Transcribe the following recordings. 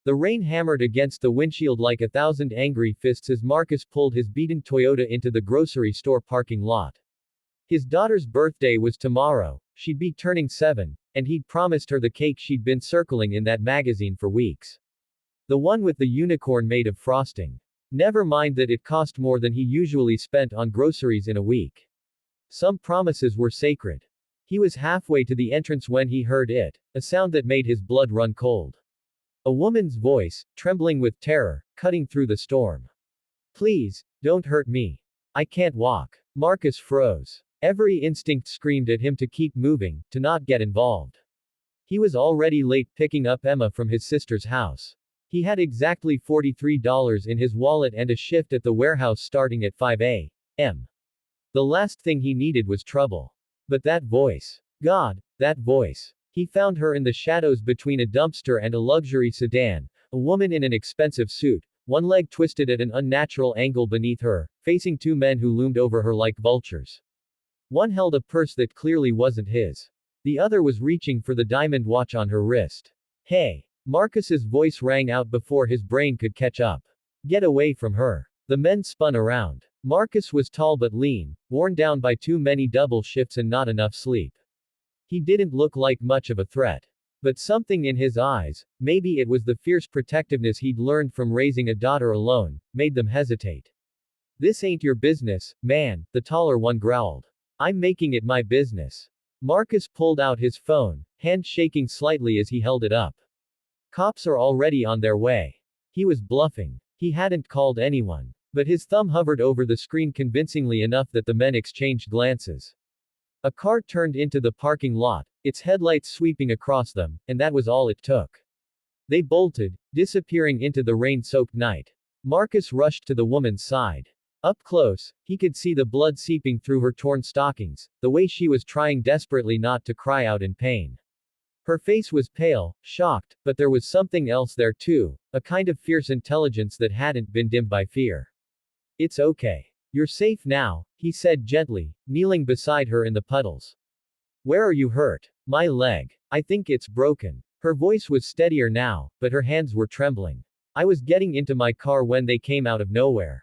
The rain hammered against the windshield like 1,000 angry fists as Marcus pulled his beaten Toyota into the grocery store parking lot. His daughter's birthday was tomorrow, she'd be turning 7, and he'd promised her the cake she'd been circling in that magazine for weeks. The one with the unicorn made of frosting. Never mind that it cost more than he usually spent on groceries in a week. Some promises were sacred. He was halfway to the entrance when he heard it, a sound that made his blood run cold. A woman's voice, trembling with terror, cutting through the storm. Please, don't hurt me. I can't walk. Marcus froze. Every instinct screamed at him to keep moving, to not get involved. He was already late picking up Emma from his sister's house. He had exactly $43 in his wallet and a shift at the warehouse starting at 5 a.m. The last thing he needed was trouble. But that voice. God, that voice. He found her in the shadows between a dumpster and a luxury sedan, a woman in an expensive suit, one leg twisted at an unnatural angle beneath her, facing two men who loomed over her like vultures. One held a purse that clearly wasn't his. The other was reaching for the diamond watch on her wrist. Hey! Marcus's voice rang out before his brain could catch up. Get away from her. The men spun around. Marcus was tall but lean, worn down by too many double shifts and not enough sleep. He didn't look like much of a threat. But something in his eyes, maybe it was the fierce protectiveness he'd learned from raising a daughter alone, made them hesitate. This ain't your business, man, the taller one growled. I'm making it my business. Marcus pulled out his phone, hand shaking slightly as he held it up. Cops are already on their way. He was bluffing. He hadn't called anyone. But his thumb hovered over the screen convincingly enough that the men exchanged glances. A car turned into the parking lot, its headlights sweeping across them, and that was all it took. They bolted, disappearing into the rain-soaked night. Marcus rushed to the woman's side. Up close, he could see the blood seeping through her torn stockings, the way she was trying desperately not to cry out in pain. Her face was pale, shocked, but there was something else there too, a kind of fierce intelligence that hadn't been dimmed by fear. It's okay. You're safe now, he said gently, kneeling beside her in the puddles. Where are you hurt? My leg. I think it's broken. Her voice was steadier now, but her hands were trembling. I was getting into my car when they came out of nowhere.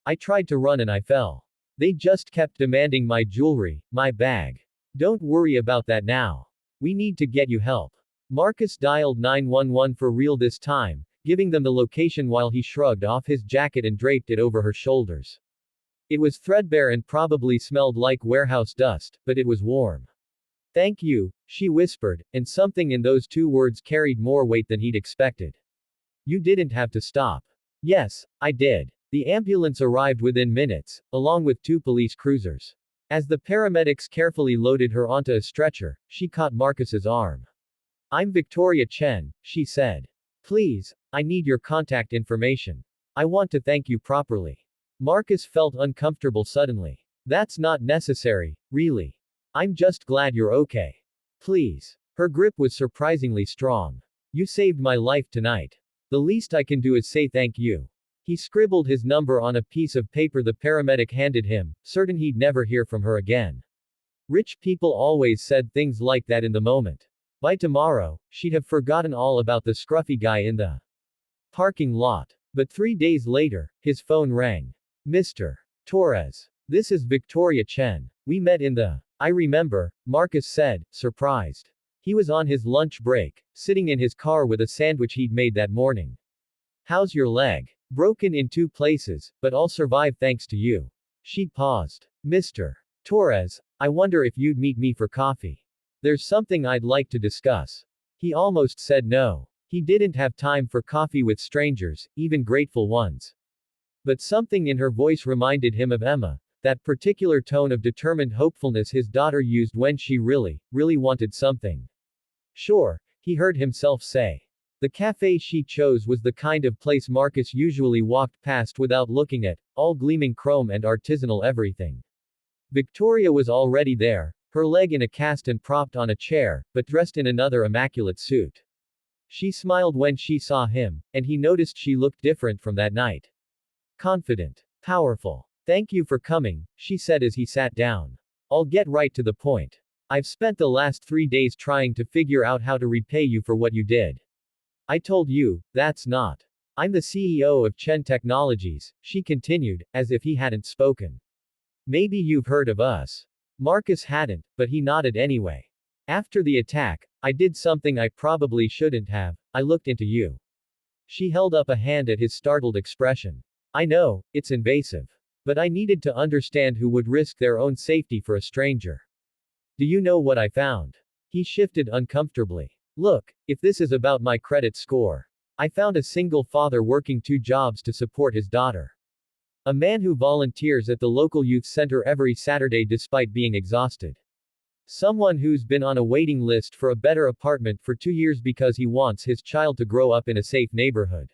I tried to run and I fell. They just kept demanding my jewelry, my bag. Don't worry about that now. We need to get you help. Marcus dialed 911 for real this time, giving them the location while he shrugged off his jacket and draped it over her shoulders. It was threadbare and probably smelled like warehouse dust, but it was warm. Thank you, she whispered, and something in those two words carried more weight than he'd expected. You didn't have to stop. Yes, I did. The ambulance arrived within minutes, along with two police cruisers. As the paramedics carefully loaded her onto a stretcher, she caught Marcus's arm. I'm Victoria Chen, she said. Please, I need your contact information. I want to thank you properly. Marcus felt uncomfortable suddenly. That's not necessary, really. I'm just glad you're okay. Please. Her grip was surprisingly strong. You saved my life tonight. The least I can do is say thank you. He scribbled his number on a piece of paper the paramedic handed him, certain he'd never hear from her again. Rich people always said things like that in the moment. By tomorrow, she'd have forgotten all about the scruffy guy in the parking lot. But 3 days later, his phone rang. Mr. Torres. This is Victoria Chen. We met in the. I remember, Marcus said, surprised. He was on his lunch break, sitting in his car with a sandwich he'd made that morning. How's your leg? Broken in 2 places, but I'll survive thanks to you. She paused. Mr. Torres, I wonder if you'd meet me for coffee. There's something I'd like to discuss. He almost said no. He didn't have time for coffee with strangers, even grateful ones. But something in her voice reminded him of Emma, that particular tone of determined hopefulness his daughter used when she really wanted something. Sure, he heard himself say. The cafe she chose was the kind of place Marcus usually walked past without looking at, all gleaming chrome and artisanal everything. Victoria was already there, her leg in a cast and propped on a chair, but dressed in another immaculate suit. She smiled when she saw him, and he noticed she looked different from that night. Confident. Powerful. Thank you for coming, she said as he sat down. I'll get right to the point. I've spent the last 3 days trying to figure out how to repay you for what you did. I told you, that's not. I'm the CEO of Chen Technologies, she continued, as if he hadn't spoken. Maybe you've heard of us. Marcus hadn't, but he nodded anyway. After the attack, I did something I probably shouldn't have. I looked into you. She held up a hand at his startled expression. I know, it's invasive. But I needed to understand who would risk their own safety for a stranger. Do you know what I found? He shifted uncomfortably. Look, if this is about my credit score. I found a single father working 2 jobs to support his daughter. A man who volunteers at the local youth center every Saturday despite being exhausted. Someone who's been on a waiting list for a better apartment for 2 years because he wants his child to grow up in a safe neighborhood.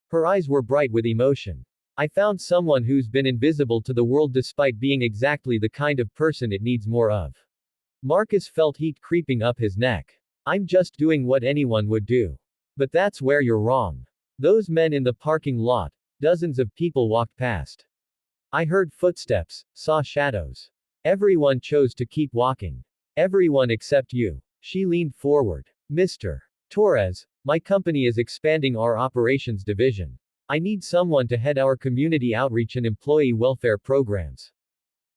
Her eyes were bright with emotion. I found someone who's been invisible to the world despite being exactly the kind of person it needs more of. Marcus felt heat creeping up his neck. I'm just doing what anyone would do. But that's where you're wrong. Those men in the parking lot, dozens of people walked past. I heard footsteps, saw shadows. Everyone chose to keep walking. Everyone except you. She leaned forward. Mr. Torres, my company is expanding our operations division. I need someone to head our community outreach and employee welfare programs.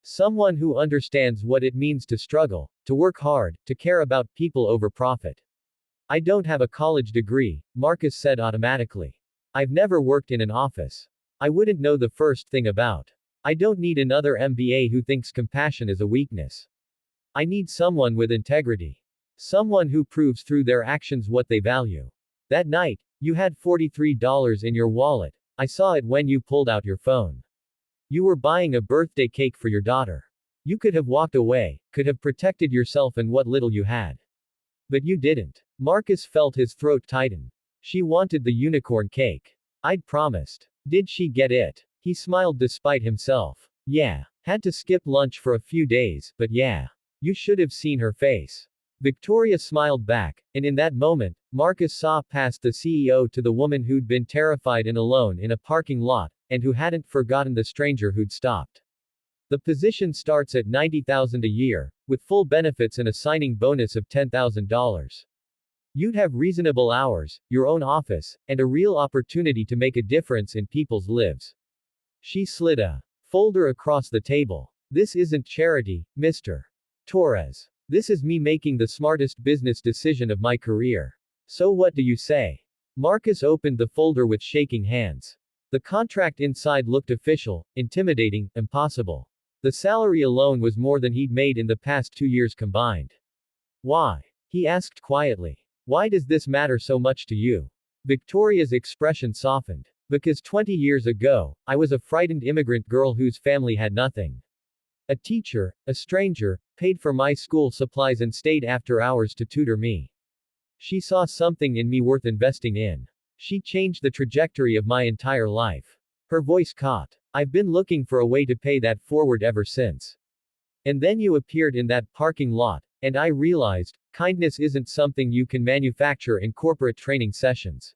Someone who understands what it means to struggle, to work hard, to care about people over profit. I don't have a college degree, Marcus said automatically. I've never worked in an office. I wouldn't know the first thing about. I don't need another MBA who thinks compassion is a weakness. I need someone with integrity. Someone who proves through their actions what they value. That night, you had $43 in your wallet. I saw it when you pulled out your phone. You were buying a birthday cake for your daughter. You could have walked away, could have protected yourself and what little you had. But you didn't. Marcus felt his throat tighten. She wanted the unicorn cake. I'd promised. Did she get it? He smiled despite himself. Yeah. Had to skip lunch for a few days, but yeah. You should have seen her face. Victoria smiled back, and in that moment, Marcus saw past the CEO to the woman who'd been terrified and alone in a parking lot, and who hadn't forgotten the stranger who'd stopped. The position starts at $90,000 a year, with full benefits and a signing bonus of $10,000. You'd have reasonable hours, your own office, and a real opportunity to make a difference in people's lives. She slid a folder across the table. This isn't charity, Mr. Torres. This is me making the smartest business decision of my career. So what do you say? Marcus opened the folder with shaking hands. The contract inside looked official, intimidating, impossible. The salary alone was more than he'd made in the past 2 years combined. Why? He asked quietly. Why does this matter so much to you? Victoria's expression softened. Because 20 years ago, I was a frightened immigrant girl whose family had nothing. A teacher, a stranger, paid for my school supplies and stayed after hours to tutor me. She saw something in me worth investing in. She changed the trajectory of my entire life. Her voice caught. I've been looking for a way to pay that forward ever since. And then you appeared in that parking lot, and I realized, kindness isn't something you can manufacture in corporate training sessions.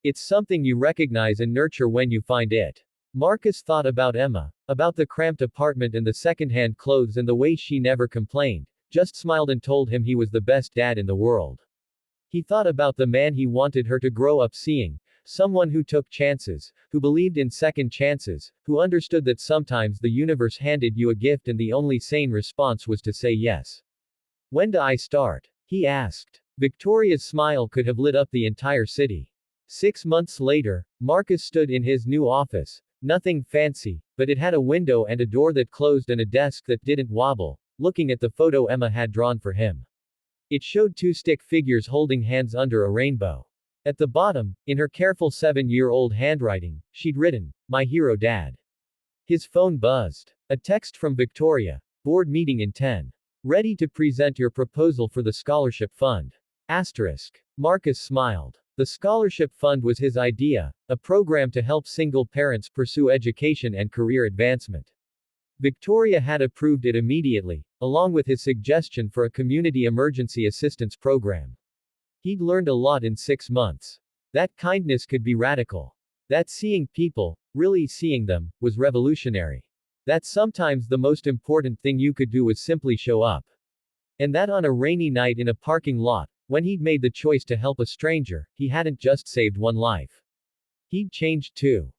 It's something you recognize and nurture when you find it. Marcus thought about Emma, about the cramped apartment and the secondhand clothes and the way she never complained, just smiled and told him he was the best dad in the world. He thought about the man he wanted her to grow up seeing, someone who took chances, who believed in second chances, who understood that sometimes the universe handed you a gift and the only sane response was to say yes. When do I start? He asked. Victoria's smile could have lit up the entire city. 6 months later, Marcus stood in his new office. Nothing fancy, but it had a window and a door that closed and a desk that didn't wobble, looking at the photo Emma had drawn for him. It showed 2 stick figures holding hands under a rainbow. At the bottom, in her careful 7-year-old handwriting, she'd written, "My hero dad." His phone buzzed. A text from Victoria. Board meeting in 10. Ready to present your proposal for the scholarship fund. Asterisk. Marcus smiled. The scholarship fund was his idea, a program to help single parents pursue education and career advancement. Victoria had approved it immediately, along with his suggestion for a community emergency assistance program. He'd learned a lot in 6 months. That kindness could be radical. That seeing people, really seeing them, was revolutionary. That sometimes the most important thing you could do was simply show up. And that on a rainy night in a parking lot, When he'd made the choice to help a stranger, he hadn't just saved one life. He'd changed two.